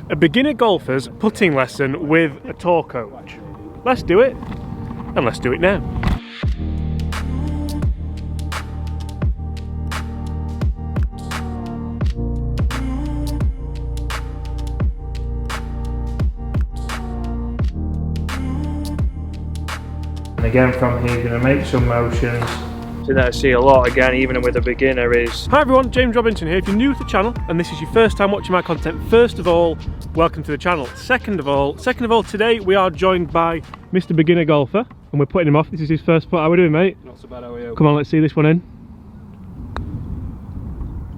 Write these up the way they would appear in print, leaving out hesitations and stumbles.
A beginner golfer's putting lesson with a tour coach. Let's do it, and let's do it now. And again from here, you're going to make some motions. Something that I see a lot again, even with a beginner, is... Hi everyone, James Robinson here. If you're new to the channel and this is your first time watching my content, first of all, welcome to the channel. Second of all, today we are joined by Mr. Beginner Golfer, and we're putting him off. This is his first putt. How are we doing, mate? Not so bad, how are you? Come on, let's see this one in.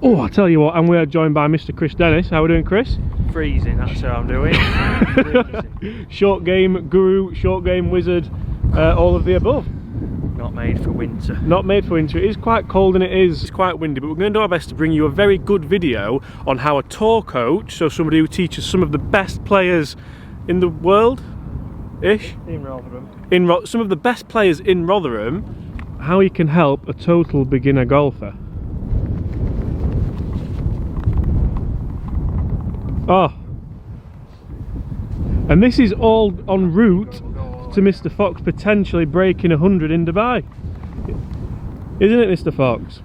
Oh, I tell you what, and we are joined by Mr. Chris Dennis. How are we doing, Chris? Freezing, that's how I'm doing. Short game guru, short game wizard, all of the above. Not made for winter. Not made for winter. It is quite cold and it's quite windy, but we're going to do our best to bring you a very good video on how a tour coach, so somebody who teaches some of the best players in the world, In Rotherham. Some of the best players in Rotherham, how he can help a total beginner golfer. Oh. And this is all en route to Mr. Fox potentially breaking 100 in Dubai. Isn't it, Mr. Fox?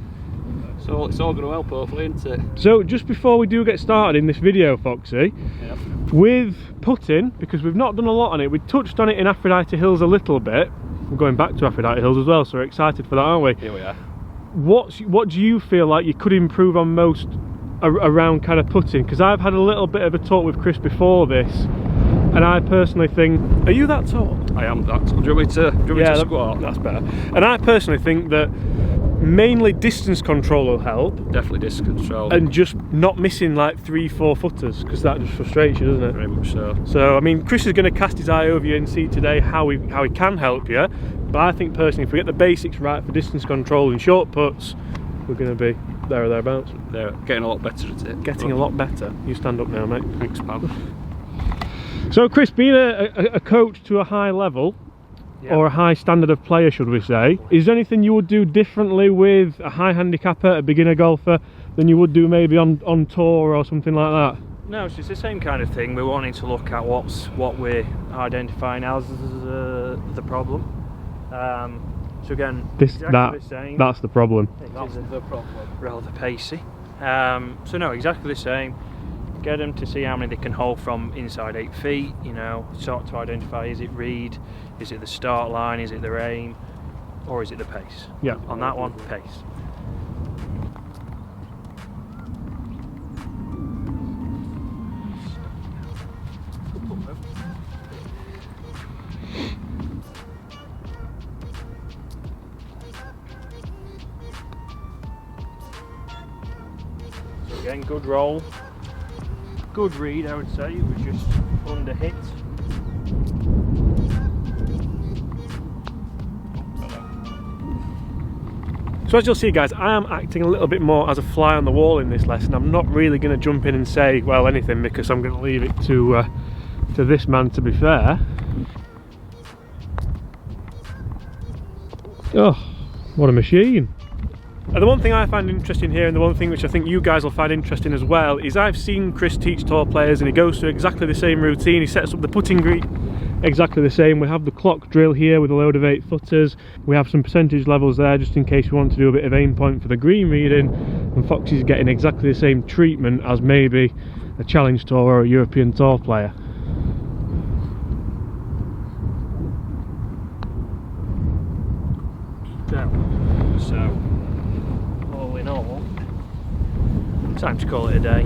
So it's all going to help, hopefully, isn't it? So just before we do get started in this video, Foxy, Yep. with putting, because we've not done a lot on it, we touched on it in Aphrodite Hills a little bit. We're going back to Aphrodite Hills as well, so we're excited for that, aren't we? Here we are. What do you feel like you could improve on most around kind of putting? Because I've had a little bit of a talk with Chris before this, and I personally think, are you that tall? I am that. Do you want me to squat? That's better. And I personally think that mainly distance control will help. Definitely distance control. And just not missing like 3-4 footers, because that just frustrates you, doesn't it? Very much so. So I mean, Chris is going to cast his eye over you and see today how he can help you. But I think personally, if we get the basics right for distance control and short putts, we're going to be there or thereabouts. They're getting a lot better at it. Getting a lot better. You stand up now, mate. Thanks, pal. So Chris, being a coach to a high level, or a high standard of player, should we say, is there anything you would do differently with a high handicapper, a beginner golfer, than you would do maybe on tour or something like that? No, it's just the same kind of thing. We're wanting to look at what we're identifying as the problem. So again, exactly the same. That's the problem. That's the problem. Rather pacey. So no, exactly the same. Get them to see how many they can hold from inside 8 feet, you know, sort to identify, is it read, is it the start line, is it their aim, or is it the pace? Yeah. On that one, pace. So again, good roll. Good read, I would say. It was just under hit. So as you'll see, guys, I am acting a little bit more as a fly on the wall in this lesson. I'm not really going to jump in and say, well, anything, because I'm going to leave it to this man, to be fair. Oh, what a machine. And the one thing I find interesting here, and the one thing which I think you guys will find interesting as well, is I've seen Chris teach tour players and he goes through exactly the same routine. He sets up the putting green exactly the same. We have the clock drill here with a load of 8 footers. We have some percentage levels there just in case we want to do a bit of aim point for the green reading. And Foxy's getting exactly the same treatment as maybe a challenge tour or a European tour player. So all in all, time to call it a day.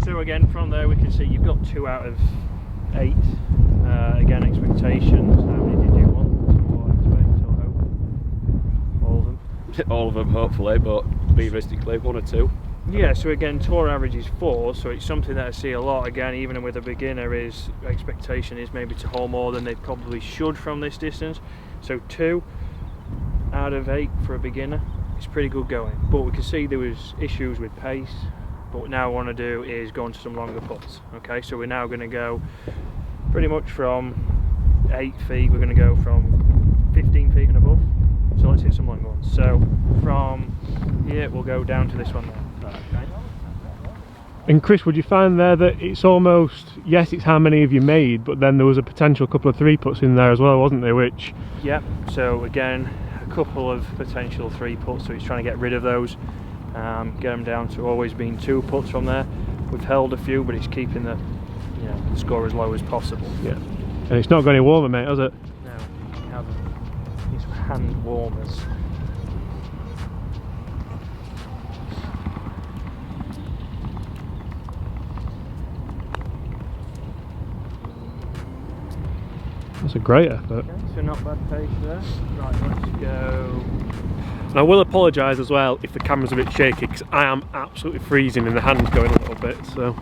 So again, from there we can see you've got 2 out of 8. Again, expectations. How many did you want to expect or hope? All of them. All of them, hopefully, but realistically, 1 or 2. Yeah, so again, tour average is 4, so it's something that I see a lot again, even with a beginner, is expectation is maybe to hold more than they probably should from this distance. So 2 out of 8 for a beginner is pretty good going. But we can see there was issues with pace, but what now I want to do is go into some longer putts. Okay, so we're now going to go pretty much from 8 feet, we're going to go from 15 feet and above. So let's hit some long ones. So from here we'll go down to this one there. Okay. And Chris, would you find there that it's almost, yes, it's how many have you made, but then there was a potential couple of 3-putts in there as well, wasn't there? Which, yep. So again, a couple of potential 3-putts. So he's trying to get rid of those, get them down to always being 2-putts from there. We've held a few, but it's keeping the, you know, the score as low as possible. yeah, and it's not got any warmer, mate, has it? No, we have these hand warmers. That's a great effort. Okay, so not bad pace there. Right, let's go. And I will apologise as well if the camera's a bit shaky, because I am absolutely freezing and the hand's going a little bit, so.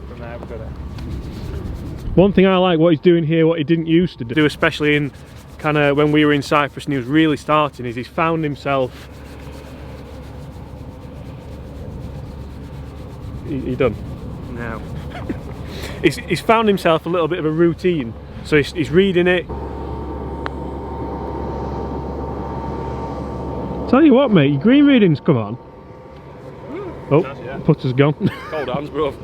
From there we've got it. One thing I like what he's doing here, what he didn't used to do, especially in kind of when we were in Cyprus and he was really starting, is he's found himself. You done? No. He's found himself a little bit of a routine, so he's reading it. Tell you what, mate, your green readings, come on. Oh, Yeah. putter's gone. Cold hands, bro.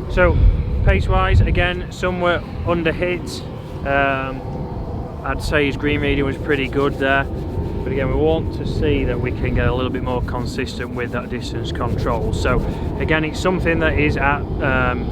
So pace wise, again, somewhere under hit. I'd say his green reading was pretty good there. But again, we want to see that we can get a little bit more consistent with that distance control. So again, it's something that is at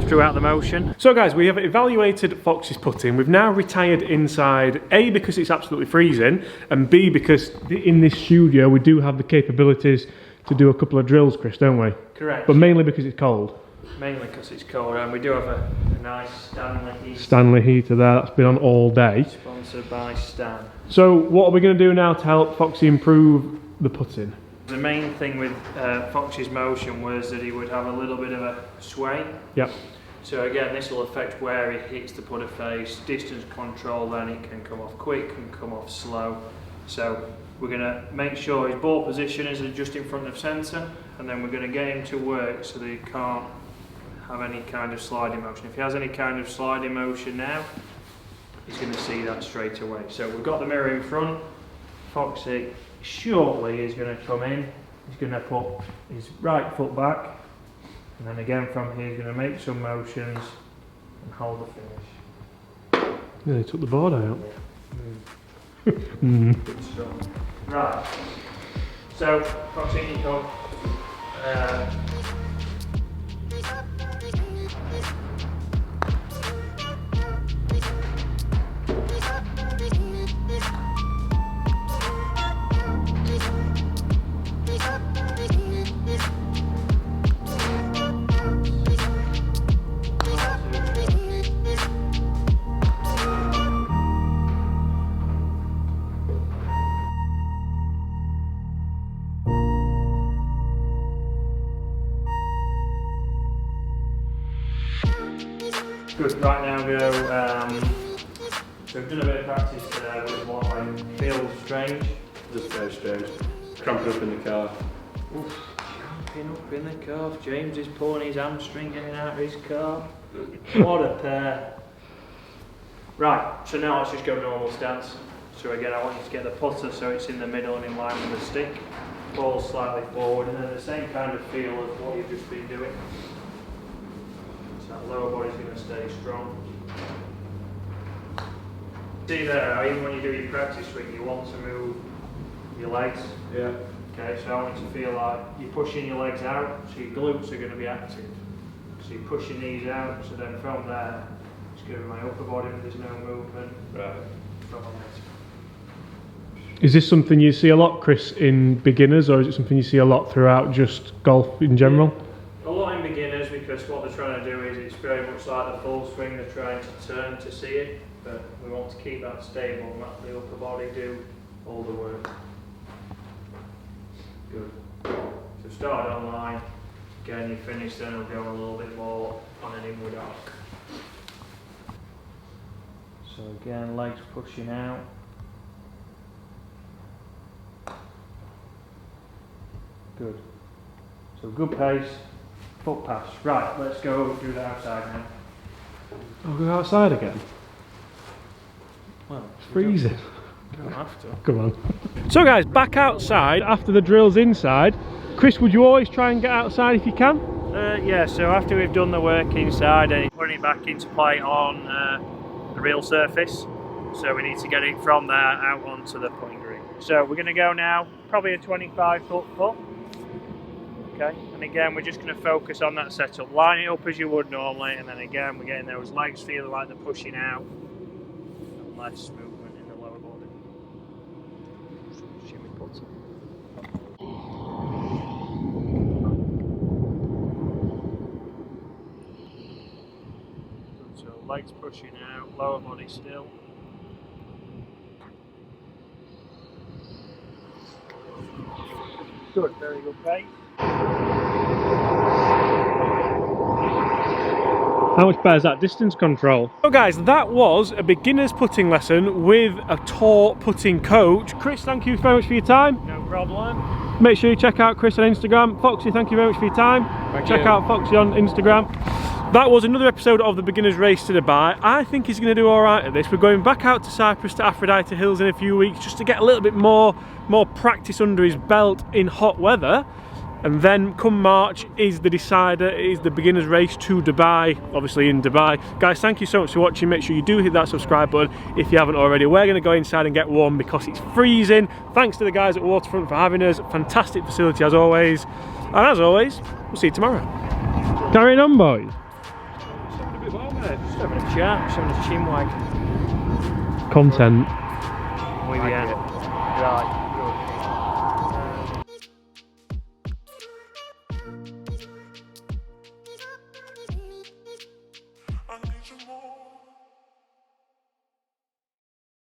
throughout the motion. So guys, we have evaluated Fox's putting. We've now retired inside, A, because it's absolutely freezing, and B, because in this studio we do have the capabilities to do a couple of drills, Chris, don't we? Correct. But mainly because it's cold. Mainly because it's cold, and we do have a nice Stanley heater. Stanley heater there, that's been on all day. Sponsored by Stan. So what are we going to do now to help Foxy improve the putting? The main thing with Fox's motion was that he would have a little bit of a sway. Yep. So again, this will affect where he hits the putter face, distance control, then it can come off quick, can come off slow. So we're going to make sure his ball position is just in front of centre, and then we're going to get him to work so that he can't have any kind of sliding motion. If he has any kind of sliding motion now, he's going to see that straight away. So we've got the mirror in front. Foxy shortly is going to come in. He's going to put his right foot back, and then again from here he's going to make some motions and hold the finish. Yeah, they took the board out. Good stuff. Right. So Foxy, you come. Good, right now go, so we've done a bit of practice today with what I feel strange. Just very strange. Cramping up in the car. Oof, cramping up in the car. James is pulling his hamstring getting out of his car. What a pair. Right, so now let's just go normal stance. So again, I want you to get the putter so it's in the middle and in line with the stick. Ball slightly forward, and then the same kind of feel of what you've just been doing. That lower body's going to stay strong. See there, how even when you do your practice swing, you want to move your legs. Yeah. Okay, so I want you to feel like you're pushing your legs out, so your glutes are going to be active. So you're pushing these out, so then from there, it's going to be my upper body, there's no movement. Right. From my legs. Is this something you see a lot, Chris, in beginners, or is it something you see a lot throughout just golf in general? A lot in beginners, because what they're trying to do is it's very much like the full swing, they're trying to turn to see it, but we want to keep that stable and let the upper body do all the work. Good. So start on line, again you finish, then it'll go a little bit more on an inward arc. So again, legs pushing out. Good. So good pace. Foot pass. Right, let's go do the outside now. I'll go outside again. Well, It's freezing. you don't have to. Come on. So guys, back outside after the drill's inside. Chris, would you always try and get outside if you can? Yeah, so after we've done the work inside and putting it back into play on the real surface, so we need to get it from there out onto the putting green. So we're going to go now, probably a 25-foot putt. Okay, and again we're just going to focus on that setup, line it up as you would normally, and then again we're getting those legs feeling like they're pushing out, and less movement in the lower body. Shimmy putt. So legs pushing out, lower body still. Good, very good pace. How much better is that distance control? So guys, that was a beginner's putting lesson with a tour putting coach. Chris, thank you very much for your time. No problem. Make sure you check out Chris on Instagram. Foxy, thank you very much for your time. Check out Foxy on Instagram. That was another episode of the Beginner's Race to Dubai. I think he's going to do alright at this. We're going back out to Cyprus to Aphrodite Hills in a few weeks just to get a little bit more practice under his belt in hot weather. And then come March is the decider, is the Beginner's Race to Dubai, obviously in Dubai. Guys, thank you so much for watching. Make sure you do hit that subscribe button if you haven't already. We're going to go inside and get warm because it's freezing. Thanks to the guys at Waterfront for having us. Fantastic facility as always. And as always, we'll see you tomorrow. Carrying on, boys. Just having a chat, just having a chin wag. Content.